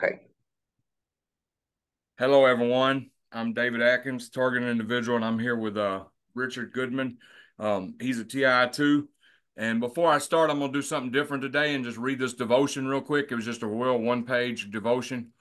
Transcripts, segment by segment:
Okay. Hello, everyone. I'm David Atkins, target individual, and I'm here with Richard Goodman. He's a TI2. And before I start, I'm going to do something different today and just read this devotion real quick. It was just a real one-page devotion.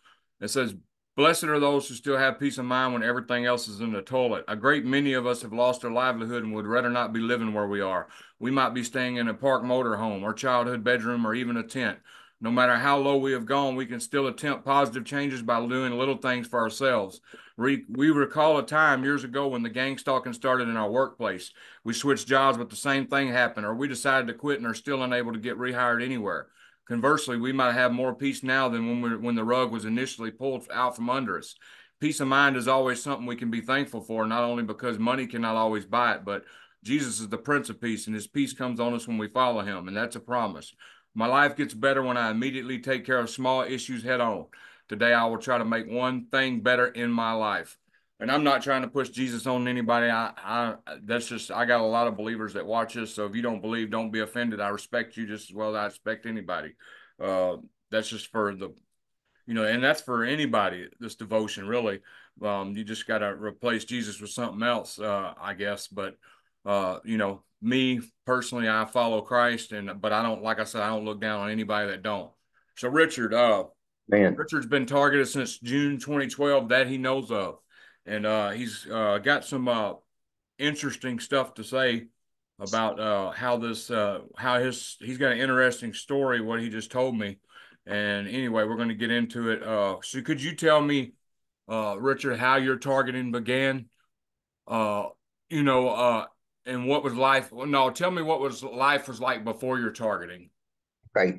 It says, "Blessed are those who still have peace of mind when everything else is in the toilet. A great many of us have lost our livelihood and would rather not be living where we are. We might be staying in a park motorhome or childhood bedroom or even a tent. No matter how low we have gone, we can still attempt positive changes by doing little things for ourselves. We recall a time years ago when the gang stalking started in our workplace. We switched jobs, but the same thing happened, or we decided to quit and are still unable to get rehired anywhere. Conversely, we might have more peace now than when the rug was initially pulled out from under us. Peace of mind is always something we can be thankful for, not only because money cannot always buy it, but Jesus is the Prince of Peace, and his peace comes on us when we follow him, and that's a promise. My life gets better when I immediately take care of small issues head on. Today, I will try to make one thing better in my life. And I'm not trying to push Jesus on anybody. That's just, I got a lot of believers that watch this. So if you don't believe, don't be offended. I respect you just as well as I respect anybody. Uh, that's just for and that's for anybody, this devotion, really. You just got to replace Jesus with something else, I guess. But, me personally, I follow Christ, but I don't, like I said, I don't look down on anybody that don't. So, Man. Richard's been targeted since June 2012 that he knows of. And he's got some interesting stuff to say about he's got an interesting story, what he just told me. And anyway, we're going to get into it. So could you tell me, Richard, how your targeting began? Uh, you know, uh, and what was life? Well, no, tell me what was life was like before your targeting. Okay.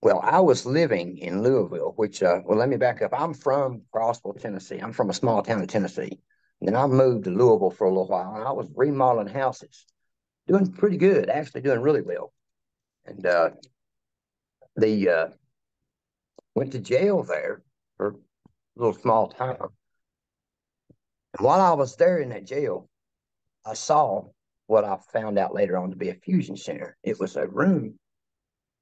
Well, I was living in Louisville, which, well, let me back up. I'm from Crossville, Tennessee. I'm from a small town in Tennessee. And then I moved to Louisville for a little while, and I was remodeling houses, doing pretty good, actually doing really well. And the went to jail there for a little small time. And while I was there in that jail, I saw what I found out later on to be a fusion center. It was a room,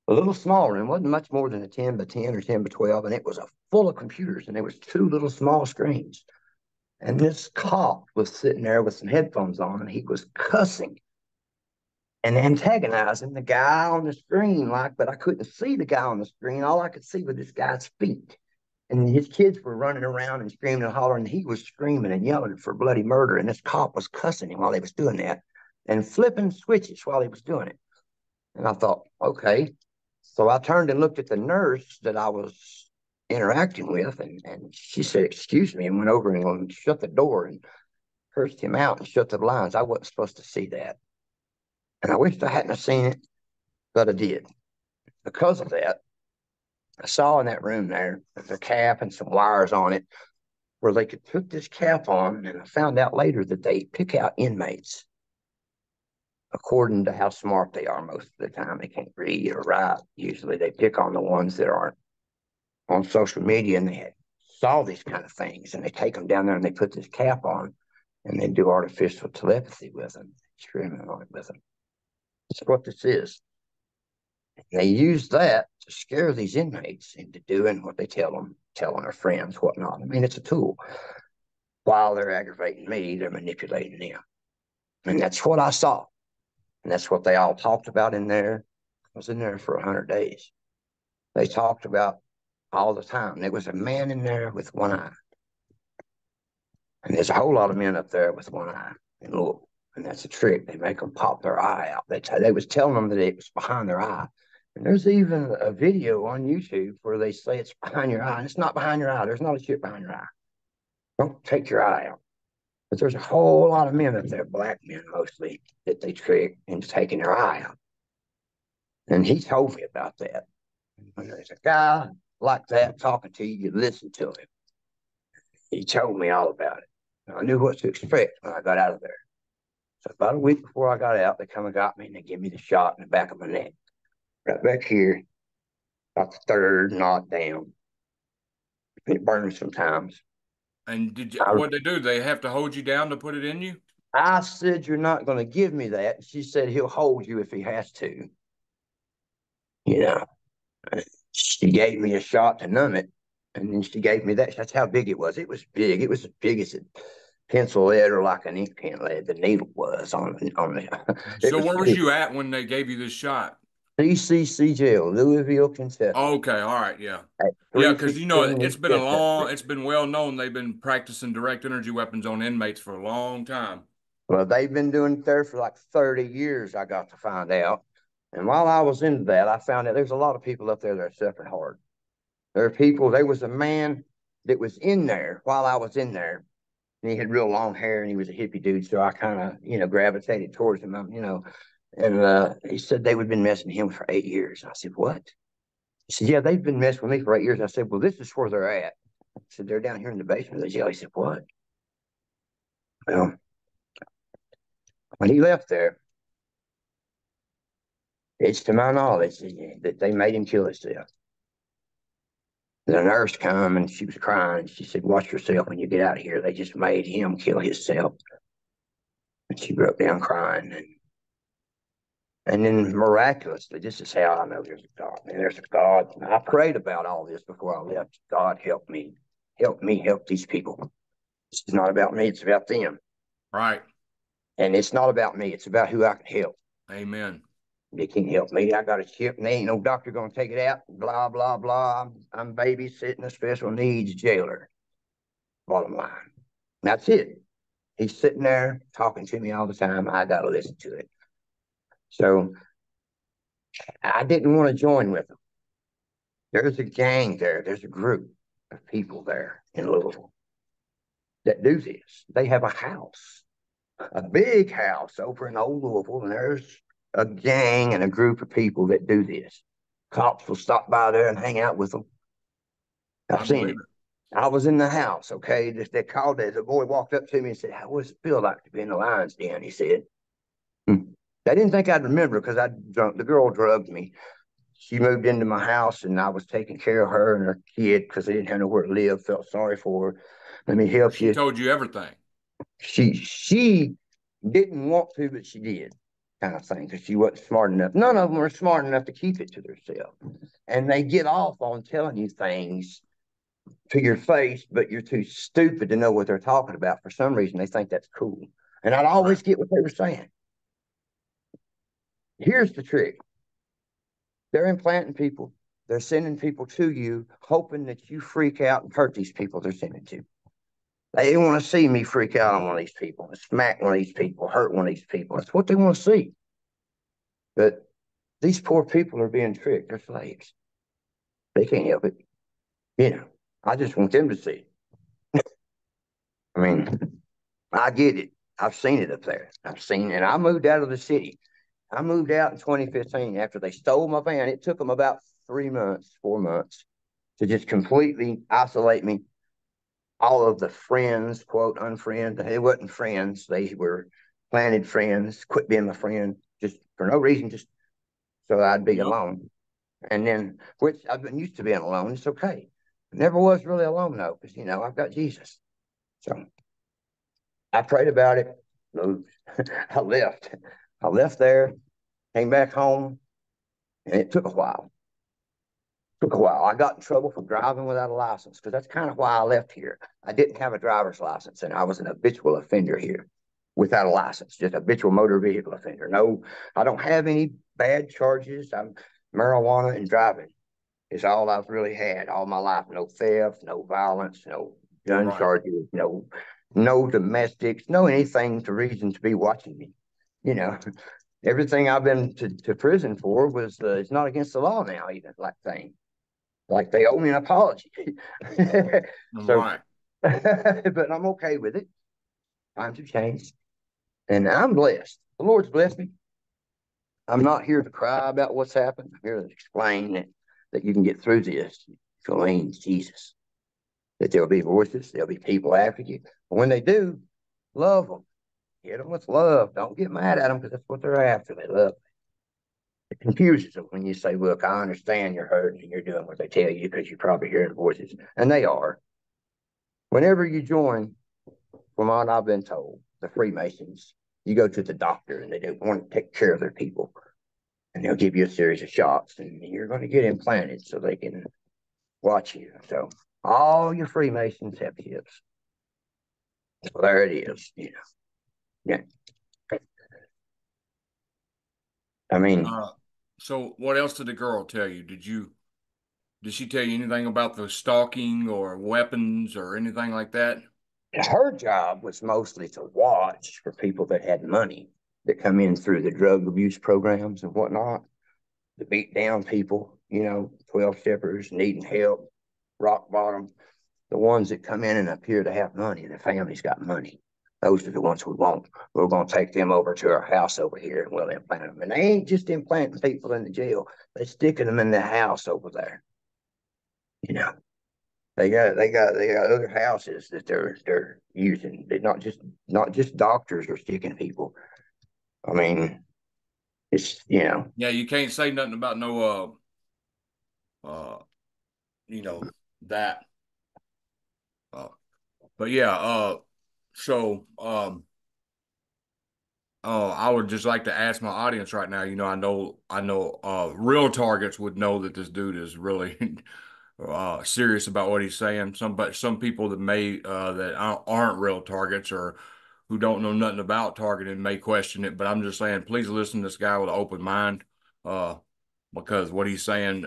a little small room, wasn't much more than a 10 by 10 or 10 by 12, and it was full of computers, and there was two little small screens. And this cop was sitting there with some headphones on, and he was cussing and antagonizing the guy on the screen, but I couldn't see the guy on the screen. All I could see was this guy's feet. And his kids were running around and screaming and hollering. And he was screaming and yelling for bloody murder. And this cop was cussing him while he was doing that and flipping switches while he was doing it. And I thought, okay. So I turned and looked at the nurse that I was interacting with, and she said, "Excuse me," and went over and shut the door and cursed him out and shut the blinds. I wasn't supposed to see that. And I wished I hadn't seen it, but I did. Because of that, I saw in that room there's a cap and some wires on it where they could put this cap on. And I found out later that they pick out inmates according to how smart they are most of the time. They can't read or write. Usually they pick on the ones that aren't on social media and they saw these kind of things and they take them down there and they put this cap on and they do artificial telepathy with them, experiment on it with them. That's what this is. They use that to scare these inmates into doing what they tell them, telling their friends, whatnot. I mean, it's a tool. While they're aggravating me, they're manipulating them. And that's what I saw. And that's what they all talked about in there. I was in there for 100 days. They talked about all the time. There was a man in there with one eye. And there's a whole lot of men up there with one eye in Louisville. And that's a trick. They make them pop their eye out. They was telling them that it was behind their eye. And there's even a video on YouTube where they say it's behind your eye. And it's not behind your eye. There's not a chip behind your eye. Don't take your eye out. But there's a whole lot of men up there, black men mostly, that they trick into taking their eye out. And he told me about that. When there's a guy like that talking to you, you listen to him. He told me all about it. And I knew what to expect when I got out of there. So about a week before I got out, they come and got me and they give me the shot in the back of my neck. Right back here, about the third knot down. It burns sometimes. And I, what they do? They have to hold you down to put it in you? I said, "You're not going to give me that." She said, "He'll hold you if he has to." You know, she gave me a shot to numb it. And then she gave me that. That's how big it was. It was big. It was as big as a pencil lead or like an ink pen lead. The needle was on the. It So was where was big. you at when they gave you this shot? CCC jail, Louisville, Kentucky, Okay, all right, yeah. at Yeah, because 316 Kentucky. it's been well known they've been practicing direct energy weapons on inmates for a long time. Well, they've been doing it there for like 30 years, I got to find out. And while I was into that, I found out there's a lot of people up there that are suffering hard. There are people, there was a man that was in there while I was in there, and he had real long hair and he was a hippie dude. So I kind of, gravitated towards him, and he said they would been messing with him for 8 years. I said, what? He said, yeah, they've been messing with me for 8 years. I said, well, this is where they're at. I said, they're down here in the basement of the jail. He said, what? Well, when he left there, it's to my knowledge that they made him kill himself. The nurse come and she was crying. She said, watch yourself when you get out of here. They just made him kill himself. And she broke down crying. And then miraculously, this is how I know there's a God. And there's a God. I prayed about all this before I left. God, help me. Help me help these people. This is not about me. It's about them. Right. And it's not about me. It's about who I can help. Amen. They can't help me. I got a chip and there ain't no doctor going to take it out. Blah, blah, blah. I'm babysitting a special needs jailer. Bottom line. That's it. He's sitting there talking to me all the time. I got to listen to it. So I didn't want to join with them. There's a gang there. There's a group of people there in Louisville that do this. They have a house, a big house over in old Louisville, and there's a gang and a group of people that do this. Cops will stop by there and hang out with them. I I've seen believe it. it. I was in the house, okay? They called it. The boy walked up to me and said, how does it feel like to be in the lion's den? He said. They didn't think I'd remember because the girl drugged me. She moved into my house and I was taking care of her and her kid because they didn't have nowhere to live. Felt sorry for her. Let me help She you. told you everything. She didn't want to, but she did, kind of thing, because she wasn't smart enough. None of them are smart enough to keep it to themselves. And they get off on telling you things to your face, but you're too stupid to know what they're talking about. For some reason, they think that's cool. And I'd Right. always get what they were saying. Here's the trick. They're implanting people. They're sending people to you, hoping that you freak out and hurt these people they're sending to. They want to see me freak out on one of these people, smack one of these people, hurt one of these people. That's what they want to see. But these poor people are being tricked. They're slaves. They can't help it. I just want them to see it. I mean, I get it. I've seen it up there. And I moved out of the city. I moved out in 2015 after they stole my van. It took them about 3 months, 4 months to just completely isolate me. All of the friends, quote, unfriend, they wasn't friends. They were planted friends, quit being my friend, just for no reason, just so I'd be Yep. alone. And then, which I've been used to being alone. It's okay. Never was really alone though, because I've got Jesus. So I prayed about it, moved. I left. I left there, came back home, and it took a while. I got in trouble for driving without a license because that's kind of why I left here. I didn't have a driver's license and I was an habitual offender here without a license, just a habitual motor vehicle offender. No, I don't have any bad charges. I'm marijuana and driving is all I've really had all my life. No theft, no violence, no gun Right. charges, no domestics, no anything to reason to be watching me. You know, everything I've been to prison for was it's not against the law now, even like they owe me an apology. So, Right. but I'm okay with it. Times have changed, and I'm blessed. The Lord's blessed me. I'm not here to cry about what's happened. I'm here to explain that you can get through this. If you lean to Jesus, that there'll be voices, there'll be people after you. But when they do, love them. Hit them with love. Don't get mad at them because that's what they're after. They love. It confuses them when you say, "Look, I understand you're hurting and you're doing what they tell you because you're probably hearing voices," and they are. Whenever you join, from what I've been told, the Freemasons, you go to the doctor and they don't want to take care of their people. And they'll give you a series of shots and you're going to get implanted so they can watch you. So All your Freemasons have hips. So there it is. Yeah. I mean, Uh, so what else did the girl tell you? Did she tell you anything about the stalking or weapons or anything like that? her job was mostly to watch for people that had money that come in through the drug abuse programs and whatnot, to beat down people, 12 steppers needing help, rock bottom, the ones that come in and appear to have money, the family's got money. Those are the ones we want. We're going to take them over to our house over here and we'll implant them. And they ain't just implanting people in the jail, they're sticking them in the house over there. You know, they got other houses that they're using. They're not just doctors are sticking people. I mean, it's. Yeah, you can't say nothing about no you know that. Uh, but yeah, so I would just like to ask my audience right now. I know, real targets would know that this dude is really serious about what he's saying. But some people that may that aren't real targets or who don't know nothing about targeting may question it. But I'm just saying, please listen to this guy with an open mind, uh, because what he's saying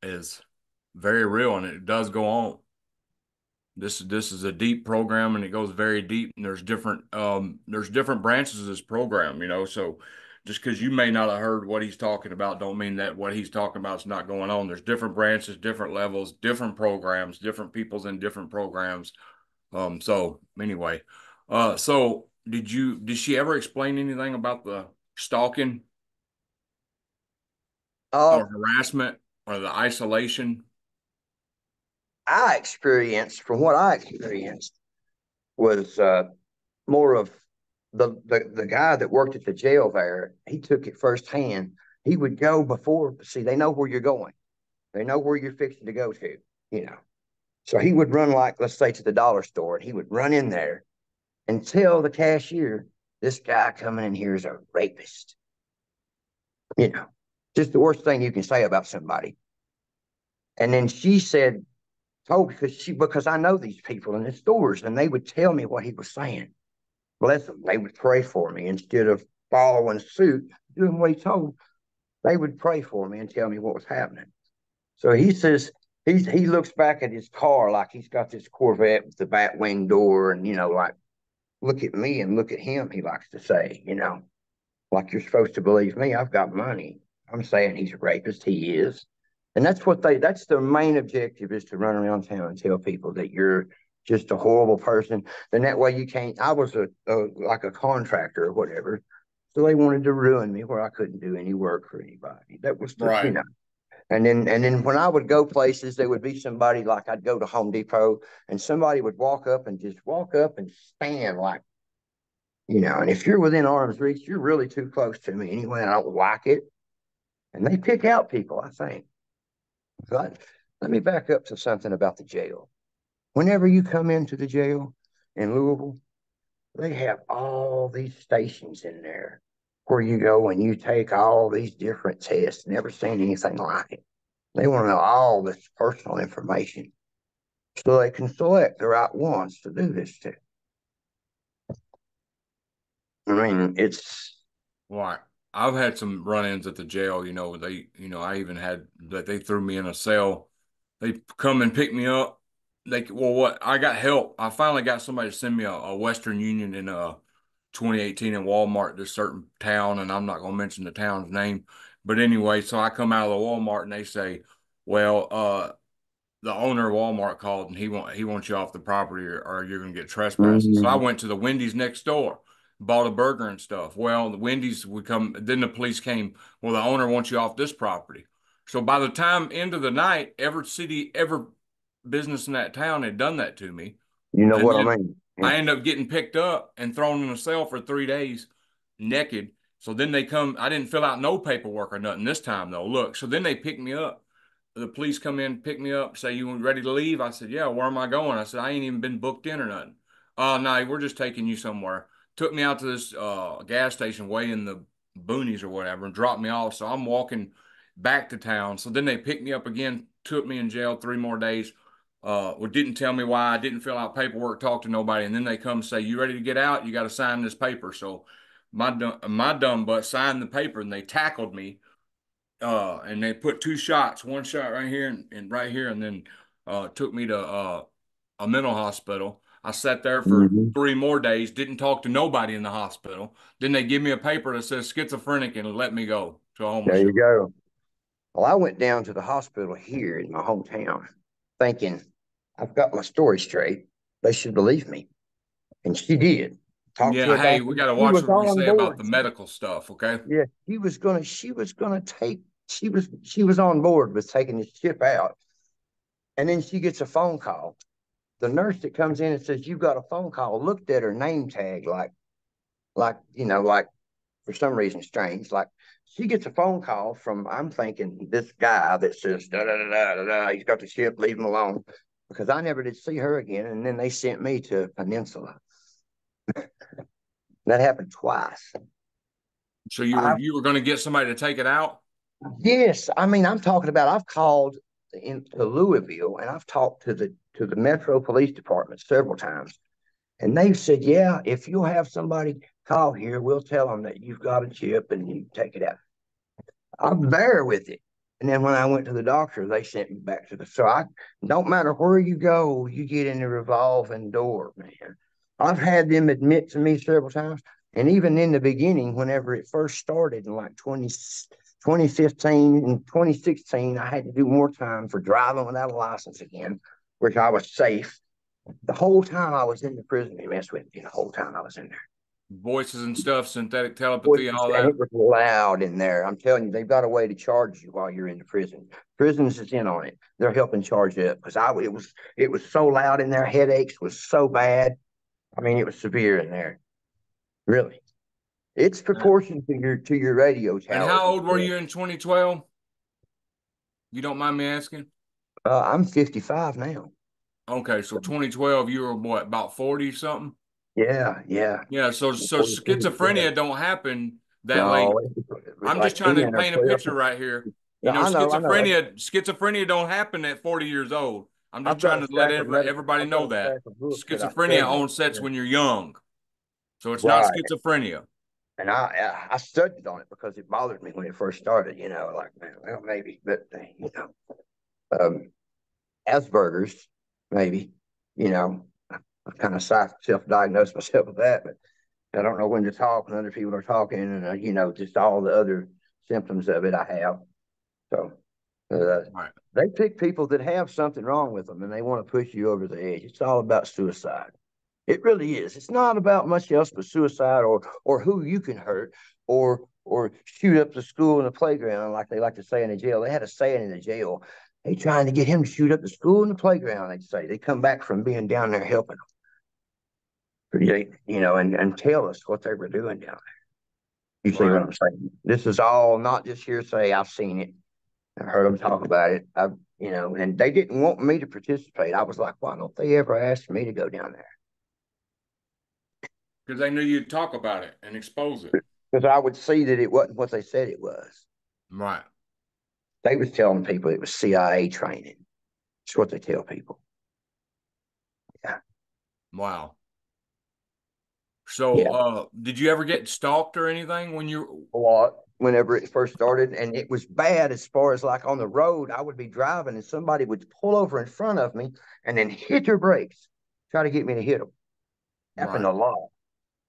is very real and it does go on. This is a deep program and it goes very deep and there's different branches of this program, so just because you may not have heard what he's talking about don't mean that what he's talking about is not going on. There's different branches, different levels, different programs, different people's in different programs. So anyway, so did she ever explain anything about the stalking Uh, or harassment or the isolation? from what I experienced, was more of the guy that worked at the jail there. He took it firsthand. He would go before. See, they know where you're going. They know where you're fixing to go to. You know. So he would run, like, let's say, to the dollar store, and he would run in there and tell the cashier, "This guy coming in here is a rapist." You know, just the worst thing you can say about somebody. And then she said, "Oh, because I know these people in the stores, and they would tell me what he was saying. Bless them. They would pray for me instead of following suit, doing what he told. They would pray for me and tell me what was happening." So he says he looks back at his car like he's got this Corvette with the bat wing door, and like, look at me and look at him. He likes to say, like, you're supposed to believe me. I've got money. I'm saying he's a rapist. He is. And that's their main objective, is to run around town and tell people that you're just a horrible person. Then that way you can't. I was like a contractor or whatever. So they wanted to ruin me where I couldn't do any work for anybody. That was Right. And then when I would go places, there would be somebody, like, I'd go to Home Depot and somebody would walk up and stand like, and if you're within arm's reach, you're really too close to me anyway. I don't like it. And they pick out people, I think. But let me back up to something about the jail. Whenever you come into the jail in Louisville, they have all these stations in there where you go and you take all these different tests. Never seen anything like it. They want to know all this personal information so they can select the right ones to do this to. I mean, it's. Right. I've had some run-ins at the jail, I even had that they threw me in a cell. They come and pick me up. Well, what? I got help. I finally got somebody to send me a Western Union in 2018 in Walmart, this certain town, and I'm not going to mention the town's name. But anyway, so I come out of the Walmart and they say, well, the owner of Walmart called and he wants you off the property or you're gonna get trespassing. So I Mm, went to the Wendy's next door, bought a burger and stuff. Well, the Wendy's would come, then the police came. Well, the owner wants you off this property. So by the time end of the night, every business in that town had done that to me. you know And what I then mean? Yeah. I ended up getting picked up and thrown in a cell for 3 days naked. So then they come, I didn't fill out no paperwork or nothing this time though. Look, so then they picked me up. The police come in, pick me up, say, "You ready to leave?" I said, "Yeah, where am I going?" I said, "I ain't even been booked in or nothing." "Oh, no, we're just taking you somewhere." Took me out to this gas station way in the boonies or whatever and dropped me off. So I'm walking back to town. So then they picked me up again, took me in jail 3 more days. well, didn't tell me why. I didn't fill out paperwork, talk to nobody, and then they come say, "You ready to get out? You got to sign this paper." So my dumb butt signed the paper, and they tackled me. And they put two shots, one shot right here and right here, and then took me to a mental hospital. I sat there for Mhm. 3 more days, didn't talk to nobody in the hospital. Then they give me a paper that says schizophrenic and let me go to a homeless There you shelter. go. Well, I went down to the hospital here in my hometown thinking I've got my story straight. They should believe me. And she did. Talked to Yeah, a hey, doctor. we got to She watch was what we on say about board. the medical stuff, okay? Yeah, she was gonna take she was on board with taking this chip out. And then she gets a phone call. The nurse that comes in and says, "You got a phone call," looked at her name tag like for some reason strange. Like she gets a phone call from, I'm thinking, this guy that says da da da da da da. He's got the ship, leave him alone. Because I never did see her again. And then they sent me to Peninsula. That happened twice. So you were I you were going to get somebody to take it out? Yes, I mean I'm talking about I've called into Louisville and I've talked to the Metro Police Department several times. And they've said, yeah, if you'll have somebody call here, we'll tell them that you've got a chip and you take it out. I'm there with it. And then when I went to the doctor, they sent me back to the. So I don't matter where you go, you get in the revolving door, man. I've had them admit to me several times. And even in the beginning, whenever it first started in like 2015 and 2016, I had to do more time for driving without a license again, which I was safe. The whole time I was in the prison, they messed with me the whole time I was in there. Voices and stuff, synthetic telepathy, Voices, all and that. it was loud in there. I'm telling you, they've got a way to charge you while you're in the prison. Prisons is in on it. They're helping charge it up because it was so loud in there. Headaches was so bad. I mean, it was severe in there. Really, it's proportion to your radio And towers how and old were stuff. you in 2012? You don't mind me asking? I'm 55 now. Okay, so 2012, you were what, about 40 something? Yeah, yeah. Yeah, so 43, yeah. schizophrenia don't happen that No, late. it was I'm just like trying 10 to or paint a 12. picture right here. You Yeah, know, I know. schizophrenia don't happen at 40 years old. I'm just I've got trying a to let stack of medical. everybody I've got know a that stack of books that I schizophrenia studied. onsets Yeah. when you're young. So it's not Right. schizophrenia. And I studied on it because it bothered me when it first started. Like, man, well, maybe, but um, Asperger's, maybe. You know, I kind of self-diagnosed myself with that, but I don't know when to talk when other people are talking, and just all the other symptoms of it I have. So uh, Right. they pick people that have something wrong with them, and they want to push you over the edge. It's all about suicide. It really is. It's not about much else but suicide or who you can hurt or shoot up the school and the playground, like they like to say in the jail. They had a saying in the jail. They trying to get him to shoot up the school and the playground, they'd say. They come back from being down there helping them. And tell us what they were doing down there. You see what Right. I'm saying? This is all not just hearsay. I've seen it. I heard them talk about it. And they didn't want me to participate. I was like, why don't they ever ask me to go down there? Because they knew you'd talk about it and expose it. Because I would see that it wasn't what they said it was. Right. They was telling people it was CIA training. That's what they tell people. Yeah, Wow. So, yeah, did you ever get stalked or anything when you? a lot. Whenever it first started, and it was bad as far as like on the road, I would be driving and somebody would pull over in front of me and then hit their brakes, try to get me to hit them. Happened Right. a lot.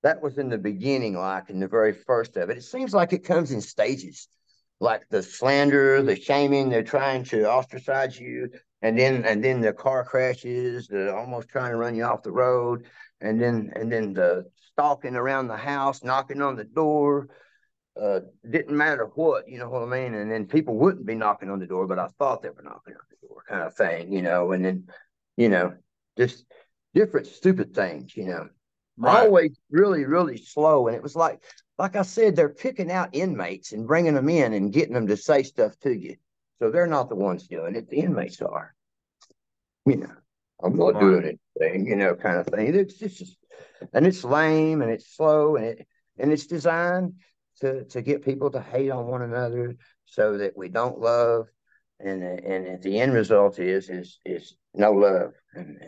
That was in the beginning, like in the very first of it. It seems like it comes in stages, like the slander, the shaming. They're trying to ostracize you, and then the car crashes, the almost trying to run you off the road, and then the stalking around the house, knocking on the door. Didn't matter what, you know what I mean? And then people wouldn't be knocking on the door, but I thought they were knocking on the door, kind of thing. And then, you know, just different stupid things. Right. Always really, really slow. And it was like I said, they're picking out inmates and bringing them in and getting them to say stuff to you. So they're not the ones doing it. The inmates are, you know, I'm not Right. doing anything, kind of thing. And it's lame and it's slow and it's designed to get people to hate on one another so that we don't love. and the end result is no love, and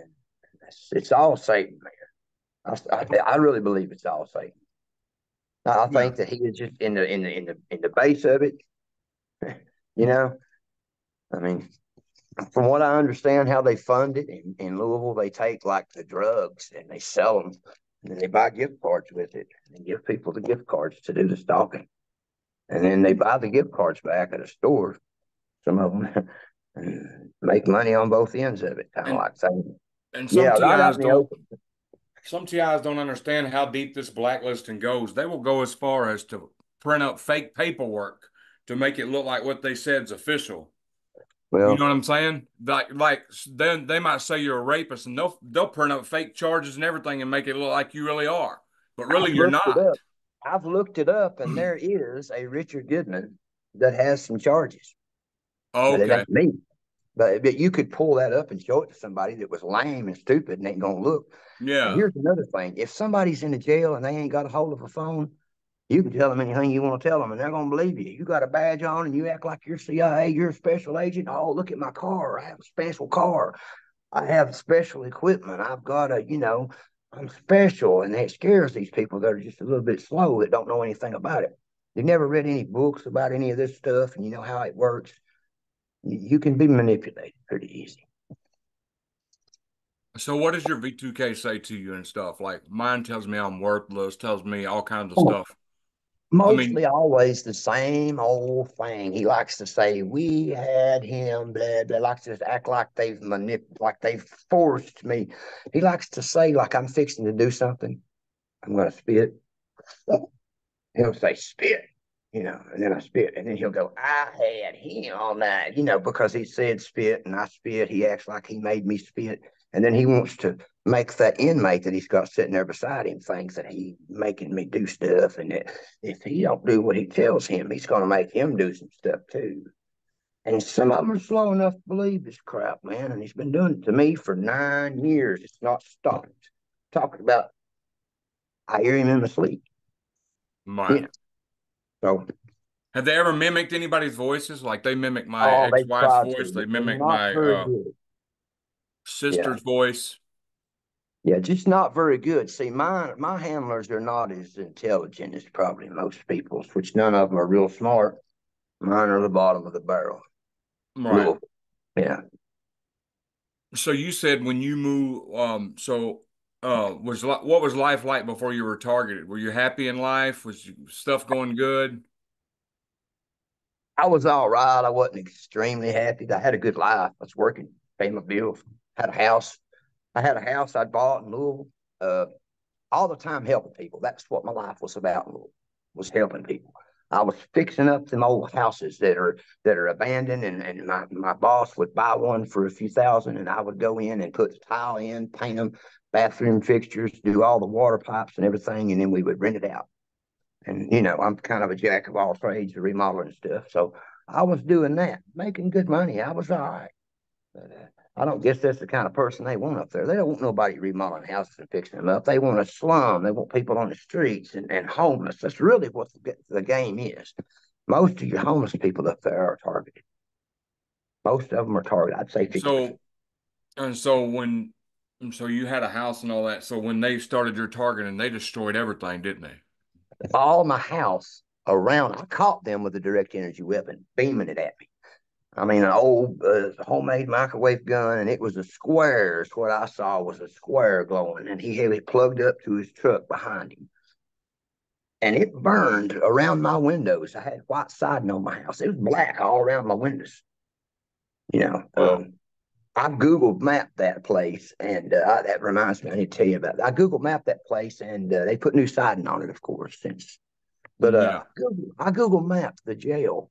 it's all Satan, man. I really believe it's all Satan. I Yeah. think that he is just in the base of it. You know, I mean, from what I understand, how they fund it in Louisville, they take like the drugs and they sell them, and then they buy gift cards with it and give people the gift cards to do the stalking, and then they buy the gift cards back at a store. Some of them and make money on both ends of it, kind of And like saying, and yeah, some right out TIs in the don't open. some TIs don't understand how deep this blacklisting goes. They will go as far as to print up fake paperwork to make it look like what they said is official. You know Well, what I'm saying? Like then they might say you're a rapist and they'll print up fake charges and everything and make it look like you really are. But really I've you're looked it not. up. I've looked it up, and there is a Richard Goodman that has some charges, but it Okay. ain't me. But you could pull that up and show it to somebody that was lame and stupid and ain't gonna look. And Yeah. here's another thing: if somebody's in the jail and they ain't got a hold of a phone, you can tell them anything you want to tell them, and they're gonna believe you. You got a badge on, and you act like you're CIA, you're a special agent. Oh, look at my car! I have a special car. I have special equipment. I've got I'm special. And it scares these people that are just a little bit slow that don't know anything about it. They've never read any books about any of this stuff and you know how it works. You can be manipulated pretty easy. So what does your V2K say to you and stuff? Like mine tells me I'm worthless, tells me all kinds of stuff. I mean, Mostly always the same old thing. He likes to say, we had him, blah, blah, likes to act like like they've forced me. He likes to say, like I'm fixing to do something. I'm going to spit. He'll say spit, and then I spit, and then he'll go, I had him all night, because he said spit and I spit. He acts like he made me spit, and then he wants to make that inmate that he's got sitting there beside him thinks that he's making me do stuff, and that if he don't do what he tells him, he's going to make him do some stuff too. And some of them are slow enough to believe this crap, man. And he's been doing it to me for 9 years. It's not stopped. Talking about, I hear him in my sleep, you my know. So have they ever mimicked anybody's voices? Like they mimic my oh, they ex-wife's try voice, to, but they they're mimic not my very good. Yeah, sister's voice. yeah, just not very good. See, my handlers are not as intelligent as probably most people's, which none of them are real smart. Mine are the bottom of the barrel. Right. Louisville. Yeah. So you said when you move, was what was life like before you were targeted? Were you happy in life? Was stuff going good? I was all right. I wasn't extremely happy. I had a good life. I was working, paying my bills, had a house. I had a house I'd bought in Louisville. Uh, all the time helping people. That's what my life was about. Was helping people. I was fixing up them old houses that are abandoned, and my boss would buy one for a few thousand, and I would go in and put the tile in, paint them, bathroom fixtures, do all the water pipes and everything, and then we would rent it out. And I'm kind of a jack of all trades, remodeling stuff, so I was doing that, making good money. I was all right. But I don't guess that's the kind of person they want up there. They don't want nobody remodeling houses and fixing them up. They want a slum. They want people on the streets and homeless. That's really what the game is. Most of your homeless people up there are targeted. Most of them are targeted. I'd say 50%. So and so when so you had a house and all that. So when they started your targeting, they destroyed everything, didn't they? All my house around, I caught them with a direct energy weapon, beaming it at me. I mean, an old homemade microwave gun, and it was a square. Is what I saw was a square glowing, and he had it plugged up to his truck behind him. And it burned around my windows. I had white siding on my house. It was black all around my windows. You know, Wow. I Googled mapped that place, and that reminds me, I need to tell you about that. I Googled mapped that place, and they put new siding on it, of course, since. But Yeah. I Google mapped the jail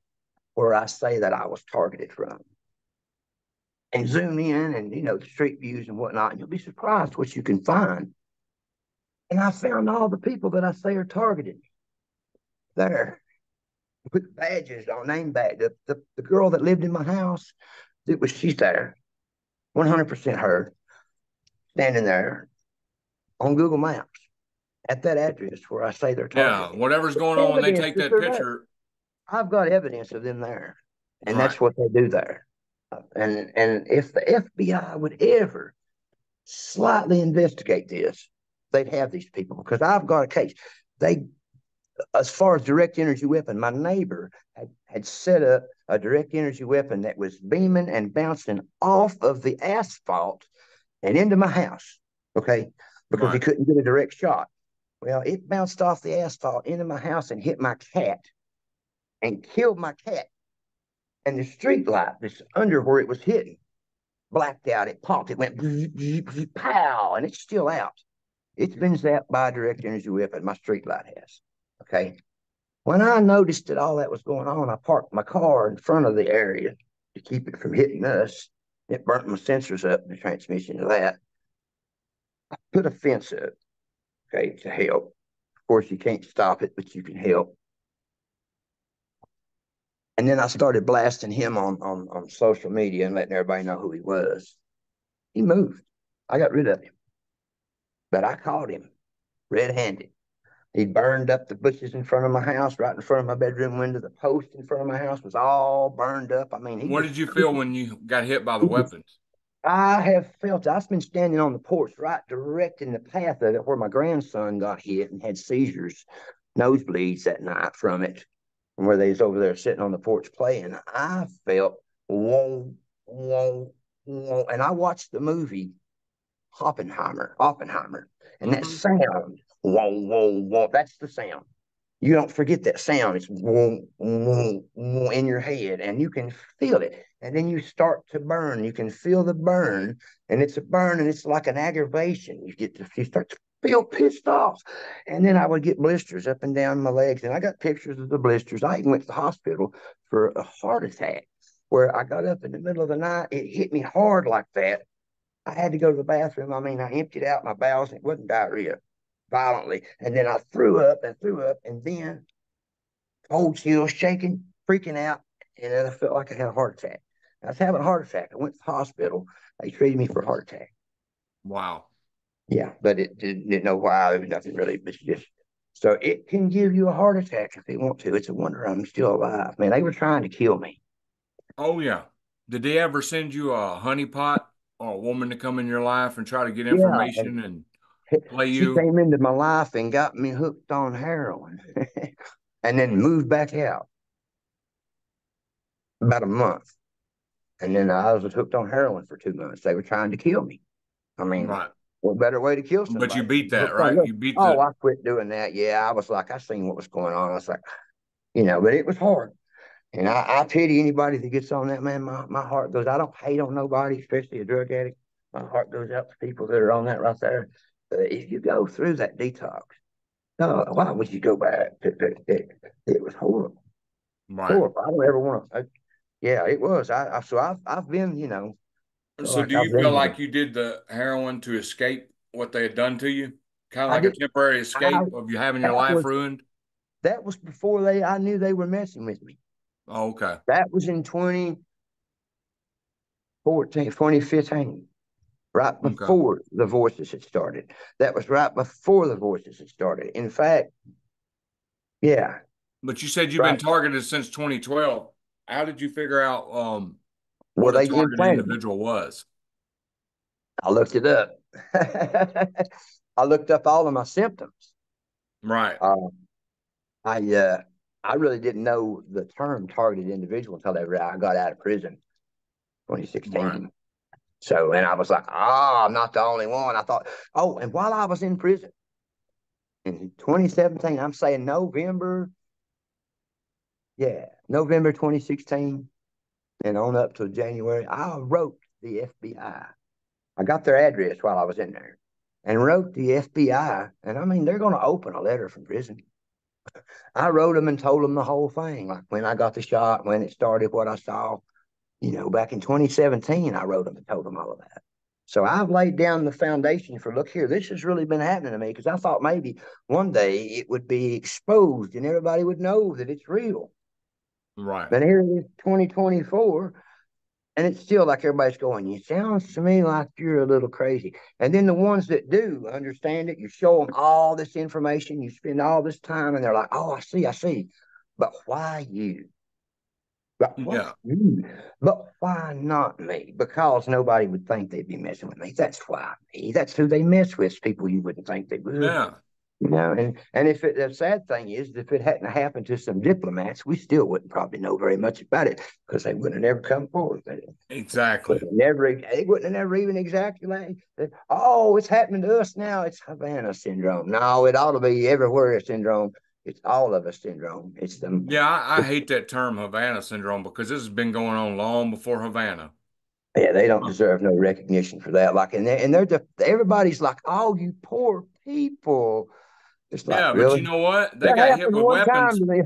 where I say that I was targeted from, and zoom in, and the street views and whatnot, and you'll be surprised what you can find. And I found all the people that I say are targeted there. Put badges on, name badge. The girl that lived in my house, she's there, 100% her, standing there on Google Maps at that address where I say they're Yeah. targeted. Whatever's There's going on when they evidence take that that they're there. picture. I've got evidence of them there, and Right. that's what they do there. And if the FBI would ever slightly investigate this, they'd have these people because I've got a case. They, as far as direct energy weapon, my neighbor had set up a direct energy weapon that was beaming and bouncing off of the asphalt and into my house. Okay, because he Right. couldn't get a direct shot. Well, it bounced off the asphalt into my house and hit my cat and killed my cat. And the street light that's under where it was hitting blacked out. It popped. It went pow, and it's still out. It's been zapped by a direct energy weapon. My street light has. Okay. When I noticed that all that was going on, I parked my car in front of the area to keep it from hitting us. It burnt my sensors up, the transmission of that. Put a fence up, okay, to help. Of course, you can't stop it, but you can help. And then I started blasting him on social media and letting everybody know who he was. He moved. I got rid of him, but I caught him red handed. He burned up the bushes in front of my house, right in front of my bedroom window. The post in front of my house was all burned up. I mean, he What was, did you feel when you got hit by the he was weapons? I have felt, I've been standing on the porch right directing the path of it where my grandson got hit and had seizures, nosebleeds that night from it, from where they was over there sitting on the porch playing. I felt, whoa, whoa, whoa. And I watched the movie Oppenheimer, and that Mm-hmm. sound, whoa, whoa, whoa, that's the sound. You don't forget that sound. It's whoa, whoa, whoa in your head, and you can feel it. And then you start to burn. You can feel the burn, and it's a burn, and it's like an aggravation. You start to feel pissed off, and then I would get blisters up and down my legs, and I got pictures of the blisters. I even went to the hospital for a heart attack, where I got up in the middle of the night. It hit me hard like that. I had to go to the bathroom. I mean, I emptied out my bowels, and it wasn't diarrhea violently. And then I threw up, and then cold chills, shaking, freaking out. And then I felt like I had a heart attack. I was having a heart attack. I went to the hospital. They treated me for a heart attack. Wow. Yeah, but it didn't know why. There was nothing really, but just so it can give you a heart attack if they want to. It's a wonder I'm still alive. Man, they were trying to kill me. Oh yeah. Did they ever send you a honeypot or a woman to come in your life and try to get Yeah, and information and play she you? came into my life and got me hooked on heroin, and then moved back out about a month. And then I was hooked on heroin for 2 months. They were trying to kill me. I mean, Right. what better way to kill But you somebody? beat that, Hooked on right? love. You beat Oh, the I quit doing that. Yeah, I was like, I seen what was going on. I was like, but it was hard. And I pity anybody that gets on that, man. My heart goes, I don't hate on nobody, especially a drug addict. My heart goes out to people that are on that right there. If you go through that detox, no, why would you go back? It was horrible. right. Horrible. I don't ever want to. Yeah, it was. So I've been, feel So like do I've you feel been there. like you did the heroin to escape what they had done to you? Kind of I like a did. temporary I escape of you having your that life was ruined? that was before I knew they were messing with me. Oh, okay. That was in 2014, 2015, right Okay. before the voices had started. That was right before the voices had started. In fact, yeah, But you said you've been right. targeted since 2012. How did you figure out Well, what a they targeted implanted me. individual was? I looked it up. I looked up all of my symptoms. Right. Uh, I really didn't know the term targeted individual until I got out of prison, Right. 2016. So, and I was like, I'm not the only one. I thought, oh, and while I was in prison in 2017, I'm saying November 2016 and on up to January, I wrote the FBI. I got their address while I was in there and wrote the FBI. And I mean, they're going to open a letter from prison. I wrote them and told them the whole thing, like when I got the shot, when it started, what I saw. Back in 2017, I wrote them and told them all of that. So I've laid down the foundation for look here, this has really been happening to me because I thought maybe one day it would be exposed and everybody would know that it's real. Right. But here it is 2024, and it's still like everybody's going, it sounds to me like you're a little crazy. And then the ones that do understand it, you show them all this information, you spend all this time, and they're like, oh, I see. But why you? But what? Yeah. But why not me? Because nobody would think they'd be messing with me. That's why me. That's who they mess with. People you wouldn't think they would. Yeah. And if the sad thing is, if it hadn't happened to some diplomats, we still wouldn't probably know very much about it because they wouldn't have never come forward with it. Exactly. They wouldn't have never even exactly like, oh, it's happening to us now. It's Havana syndrome. No, it ought to be everywhere syndrome. It's all of us syndrome. It's the Yeah, I hate that term Havana syndrome because this has been going on long before Havana. Yeah, they don't deserve no recognition for that. Like, everybody's like, oh, you poor people. It's like, Yeah, but really? you know what? They That got hit happened with one time weapons. to me.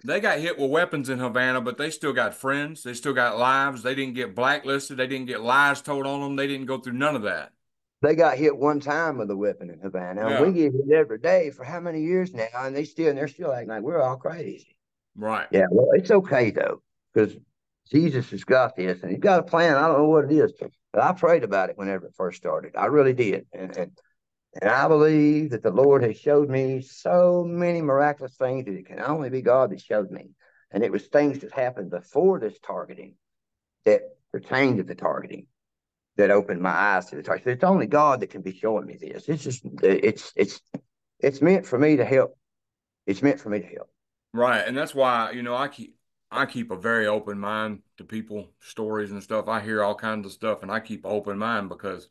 They got hit with weapons in Havana, but they still got friends. They still got lives. They didn't get blacklisted. They didn't get lies told on them. They didn't go through none of that. They got hit one time with a weapon in Havana, and we Yeah, get hit every day for how many years now? And they're still acting like we're all crazy. right. Yeah, well, it's okay though, because Jesus has got this, and He's got a plan. I don't know what it is, but I prayed about it whenever it first started. I really did, and I believe that the Lord has showed me so many miraculous things that it can only be God that showed me. And it was things that happened before this targeting that pertain to the targeting that opened my eyes to the target. It's only God that can be showing me this. It's meant for me to help. It's meant for me to help. Right. And that's why, I keep a very open mind to people, stories and stuff. I hear all kinds of stuff and I keep an open mind because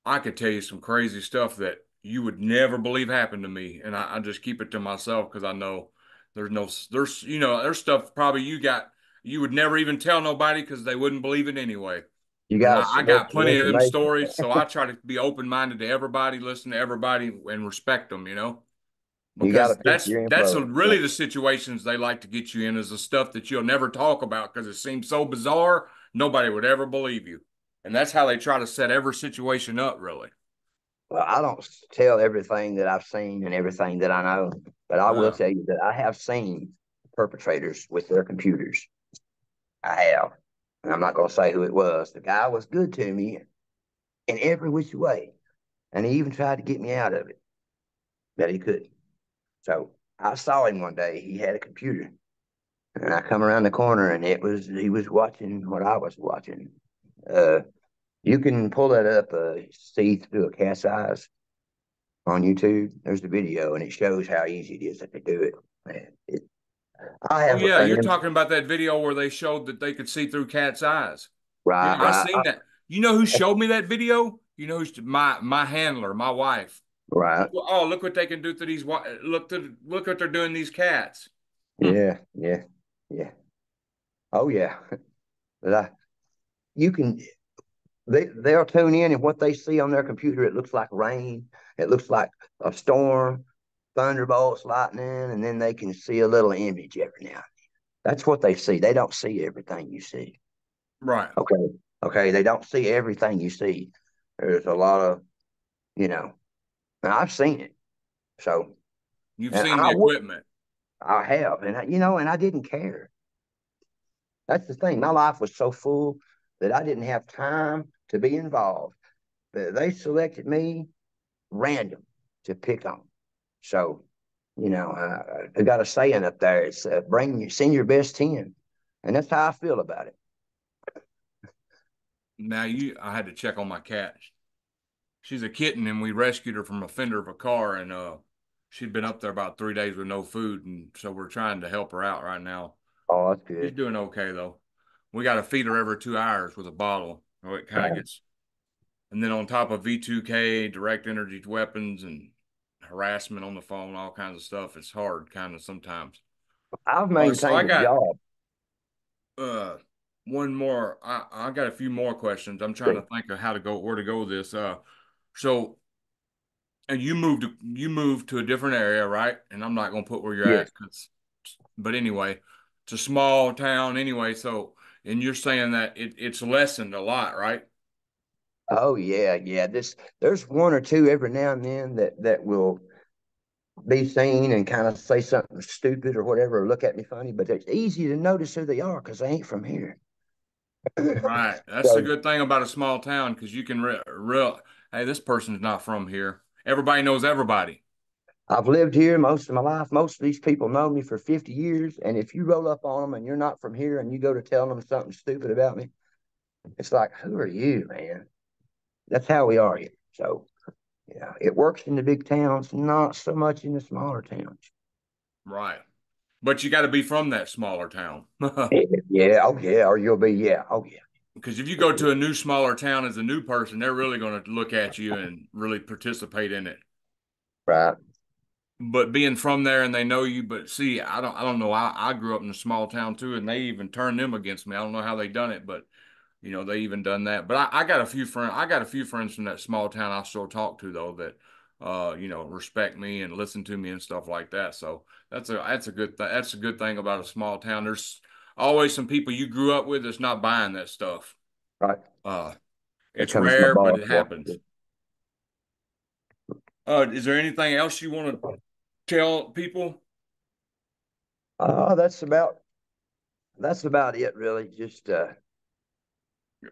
I could tell you some crazy stuff that you would never believe happened to me. And I just keep it to myself because I know there's stuff probably you would never even tell nobody because they wouldn't believe it anyway. You And got to I select got your plenty of them information. stories. So I try to be open-minded to everybody, listen to everybody and respect them. You got to Because pick that's your that's influence. really the situations they like to get you in is the stuff that you'll never talk about because it seems so bizarre, nobody would ever believe you. And that's how they try to set every situation up, really. Well, I don't tell everything that I've seen and everything that I know, but I will Uh, tell you that I have seen perpetrators with their computers. I have. And I'm not going to say who it was. The guy was good to me in every which way. And he even tried to get me out of it, but he couldn't. So I saw him one day. He had a computer. And I come around the corner and he was watching what I was watching. Uh, you can pull that up, see through a cat's eyes on YouTube. There's the video, and it shows how easy it is that they do it. Man, I oh have yeah, you're an talking about that video where they showed that they could see through cats' eyes. Yeah, right, I right, seen that. You know who showed me that video? You know who's my handler, my wife. right. Look what they can do to these. Look what they're doing to these cats. Hmm. Yeah, yeah, yeah. Oh yeah. But you can. They'll tune in, and what they see on their computer, it looks like rain. It looks like a storm, thunderbolts, lightning, and then they can see a little image every now. That's what they see. They don't see everything you see. Right. Okay. Okay. They don't see everything you see. There's a lot of, you know, and I've seen it. So, You've and seen the equipment. I have, and I didn't care. That's the thing. My life was so full that I didn't have time to be involved. They selected me random to pick on. So, I got a saying up there. It's send your best 10. And that's how I feel about it. I had to check on my cat. She's a kitten, and we rescued her from a fender of a car, and she'd been up there about 3 days with no food, and so we're trying to help her out right now. Oh, that's She's good. doing okay though. We got to feed her every 2 hours with a bottle, or it kind of Right. gets. And then on top of V2K, direct energy weapons, and harassment on the phone, all kinds of stuff, it's hard kind of sometimes. I've So I maintained a got job. uh one more. I got a few more questions. I'm trying to think of how to go where to go with this. So and you moved to a different area, right? And I'm not gonna put where you're Yes. at, but anyway, it's a small town anyway. So and you're saying that it's lessened a lot, right? Oh yeah, yeah. There's one or two every now and then that will be seen and kind of say something stupid or whatever, or look at me funny, but it's easy to notice who they are because they ain't from here. Right. That's the So good thing about a small town because you can real hey, this person's not from here. Everybody knows everybody. I've lived here most of my life. Most of these people know me for 50 years. And if you roll up on them and you're not from here and you go to tell them something stupid about me, it's like, who are you, man? That's how we are here. So, yeah, it works in the big towns, not so much in the smaller towns. Right. But you got to be from that smaller town. Yeah, oh yeah, or you'll be, yeah, oh yeah, Because if you go to a new smaller town as a new person, they're really going to look at you and really participate in it. right, But being from there and they know you, but see, I don't know. I grew up in a small town too, and they even turned them against me. I don't know how they done it, but they even done that. But I got a few friends. I got a few friends from that small town I still talk to though that, respect me and listen to me and stuff like that. So that's a good thing. That's a good thing about a small town. There's always some people you grew up with that's not buying that stuff. right. Uh, That it's comes my rare, but boss it walking happens. through. Is there anything else you want to tell people? Oh, that's about it, really. Just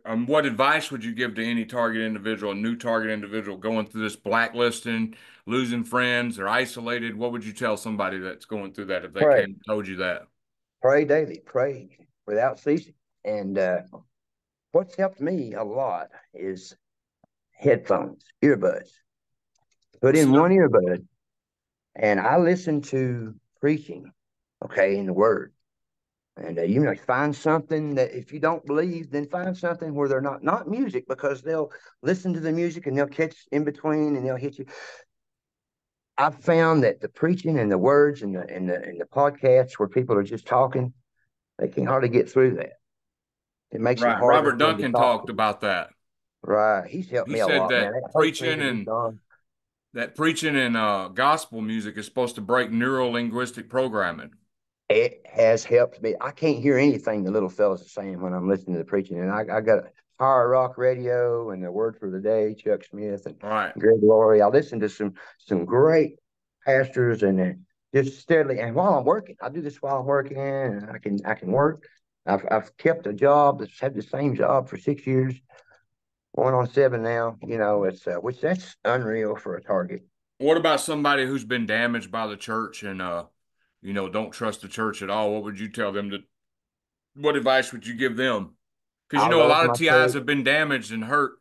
What advice would you give to any target individual, a new target individual going through this blacklisting, losing friends, or isolated? What would you tell somebody that's going through that if they came pray, and told you that? pray daily, pray without ceasing. And what's helped me a lot is headphones, earbuds. Put in So, one earbud, and I listen to preaching, okay, in the Word. And find something that if you don't believe, then find something where they're not music because they'll listen to the music and they'll catch in between and they'll hit you. I've found that the preaching and the words and the podcasts where people are just talking, they can hardly get through that. It makes it right. harder Robert for them to Duncan talk talked to. about that. Right. He's helped He me a said lot, man. that That hurts me to be gone. preaching and gospel music is supposed to break neuro linguistic programming. It has helped me. I can't hear anything the little fellas are saying when I'm listening to the preaching. And I got Hard Rock Radio and the Word for the Day, Chuck Smith and Right. Greg Laurie. I listen to some great pastors and just steadily. And while I'm working, I do this while I'm working, and I can work. I've kept a job that's had the same job for 6 years, going on seven now. It's which that's unreal for a target. What about somebody who's been damaged by the church and don't trust the church at all? What would you tell them to what advice would you give them? Because I a love lot of my TIs church. have been damaged and hurt.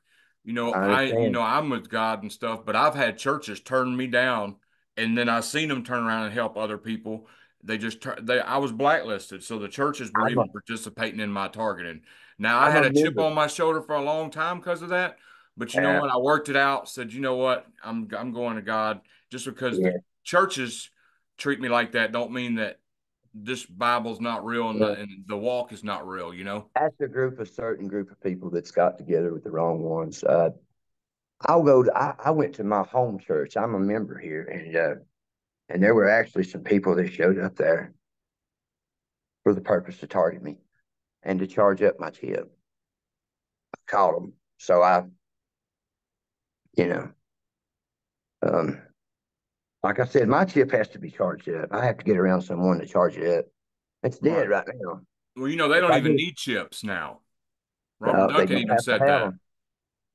I understand. I'm with God and stuff, but I've had churches turn me down, and then I've seen them turn around and help other people. I was blacklisted, so the churches were I'm a even participating in my targeting. Now I I'm had a a chip member. on my shoulder for a long time because of that, but you know Yeah, what? I worked it out. Said, you know what? I'm going to God just because the yeah. churches treat me like that. Don't mean that this Bible's not real and Yeah. the walk is not real. That's a certain group of people that's got together with the wrong ones. I went to my home church. I'm a member here, and there were actually some people that showed up there for the purpose to target me and to charge up my tip. I caught them, so you know, um, like I said, my chip has to be charged up. I have to get around someone to charge it up. It's dead Right. right now. Well, they If don't I even do, need chips now. Robert they Duncan don't even have to said have that. them.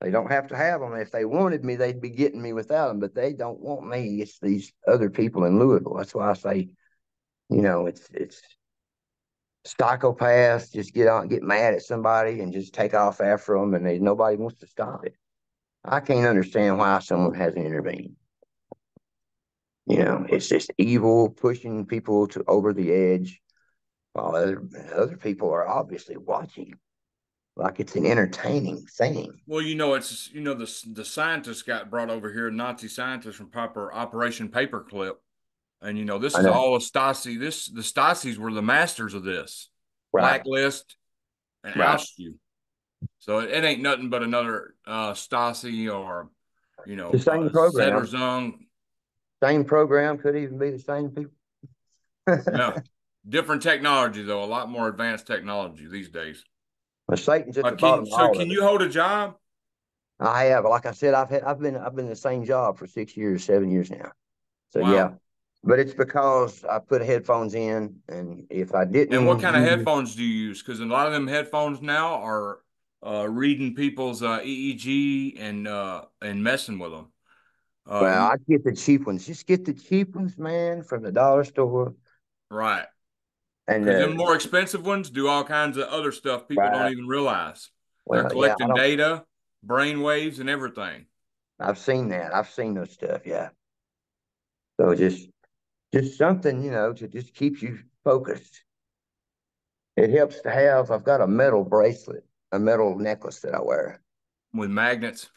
They don't have to have them. If they wanted me, they'd be getting me without them. But they don't want me. It's these other people in Louisville. That's why I say, it's psychopaths just get mad at somebody and just take off after them, and nobody wants to stop it. I can't understand why someone hasn't intervened. It's just evil pushing people to over the edge while other people are obviously watching like it's an entertaining thing. Well, it's the scientists got brought over here, Nazi scientists from proper Operation Paperclip, and this I is know, all a Stasi. The Stasis were the masters of this right? blacklist and Right. oust you. So it ain't nothing but another Stasi or The same program, Sederzung. same program could even be the same people. Yeah, different technology though, a lot more advanced technology these days. But Satan's at the Can bottom of so all can of it. you hold a job? I have, like I said, I've been in the same job for 6 years, 7 years now. So yeah, Wow. but it's because I put headphones in, and if I And what didn't kind of use, headphones do you use? Because a lot of them headphones now are reading people's EEG and messing with them. Well, I get the cheap ones. Just get the cheap ones, man, from the dollar store. Right. And Because them more expensive ones do all kinds of other stuff people don't right. even realize. They're Well, yeah, I collecting don't. data, brain waves, and everything. I've seen that. I've seen those stuff. Yeah. So just something, to just keep you focused. It helps to have. I've got a metal bracelet, a metal necklace that I wear. With magnets.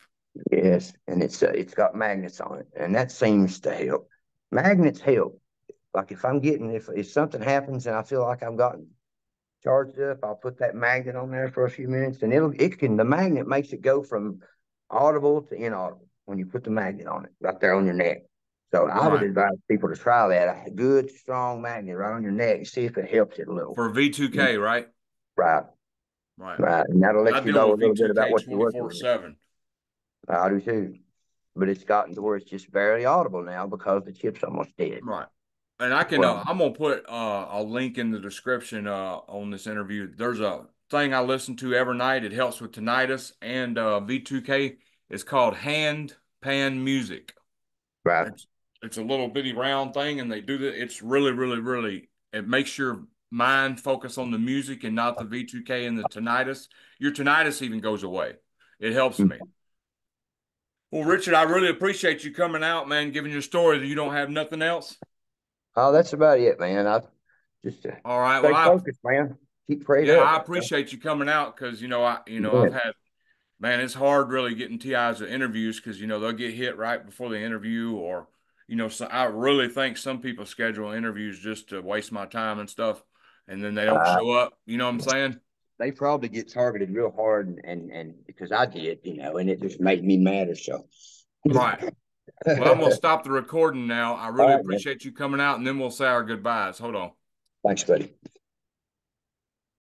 Yes, and it's got magnets on it, and that seems to help. Magnets help. Like if something happens and I feel like I've gotten charged up, I'll put that magnet on there for a few minutes, and the magnet makes it go from audible to inaudible when you put the magnet on it right there on your neck. So I would Right. advise people to try that. A good strong magnet right on your neck, see if it helps it a little. For V2K, right? Right, Right. right, and that'll I let you deal know a with little bit about V2K what you're working with. 24/7. I do too, but it's gotten to where it's just barely audible now because the chip's almost dead. Right. And I can Well, I'm gonna put a link in the description on this interview. There's a thing I listen to every night. It helps with tinnitus and V2K. It's called hand pan music. right. It's it's a little bitty round thing, and they do that. It's really, really, really. It makes your mind focus on the music and not the V2K and the tinnitus. Your tinnitus even goes away. It helps me. Well, Richard, I really appreciate you coming out, man, giving your story. You don't have nothing else. Oh, that's about it, man. I just All right. Well, stay focused, man. Keep prayed yeah, up. I appreciate you coming out because I've Yeah. had, man, it's hard really getting TIs to interviews because they'll get hit right before the interview, or so I really think some people schedule interviews just to waste my time and stuff, and then they don't Uh, show up. You know what I'm saying? they probably get targeted real hard, and because I did, and it just made me madder. So, Right. Well, I'm gonna stop the recording now. I really all right, man. appreciate you coming out, and then we'll say our goodbyes. Hold on. Thanks, buddy.